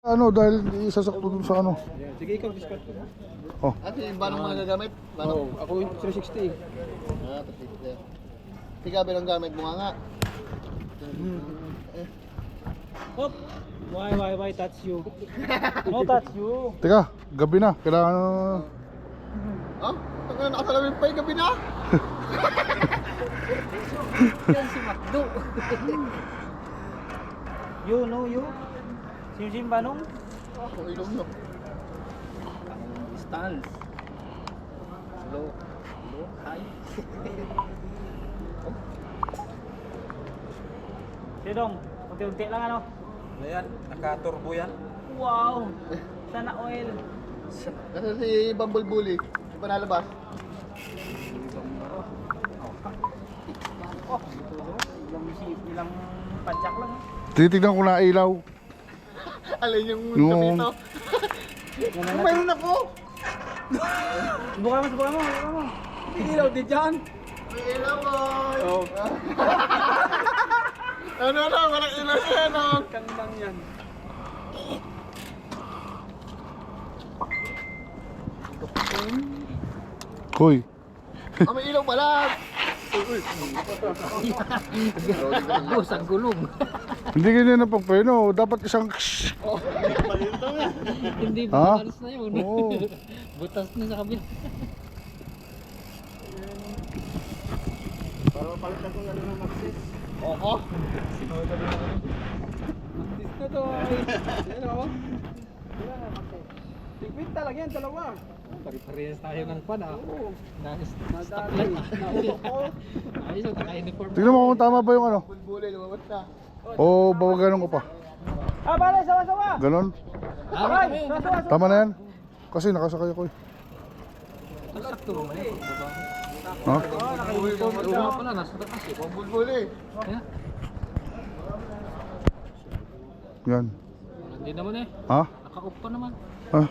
Ano, dahil isasakto dun sa ano. Sige, ikaw, discount ko. Oh. At yung banong mga gagamit? Banong? Ako yung 360. Ah, 360. Tiga bilang gamit mo nga. Hop! Why touch you? No touch you. Teka, gabi na. Kailangan Oh? Tanggal na nakasalamin pa yung gabi na? Yan si Macdo. You know you? Sim Banong? Ako ilong nyo. Stance. Low. Low. High. Sidong, unti-unti lang ano? Ayan, naka-turbo yan. Wow! Sana oil. Kasi si Bumblebully, di ba nalabas? Oh, ilang padyak lang. titignan ko na ilaw. Alin yung Yung- kapito? Mayroon ako! Subukan mo, subukan mo, subukan mo. Ilaw din dyan. May ilaw boy! Oh. Ano na, walang ilaw yan oh! Kandang yan. Hoy, Ah, may ilaw pala! Agos, ang gulong. hindi ganyan na pagpeno. Dapat isang Hindi Ha? butas na yun. Oo. Butas na sa kabila. Para palitan ko ano ng Maxis. Oo! Maxis na to. Yan o. Tigpit talaga yan, dalawa. Pari-parehas tayo ng pan ah. Oo. Stop light ah. Naulok ko. Ayos yung naka-uniform. tignan mo kung tama ba yung ano. Bumblebully, lumabas na. O bawagan ko pa. Ah, bale, sawa-sawa. Ganon. Ay, sawa-sawa. Tama na yan. Kasi nakasakay ako eh. Sakto naman yan. Ha? Naka-uniform na pala, nasa taas eh. Bumblebully! Ayan. Yan. Hindi naman eh. Ha? Naka-off pa naman. Ha?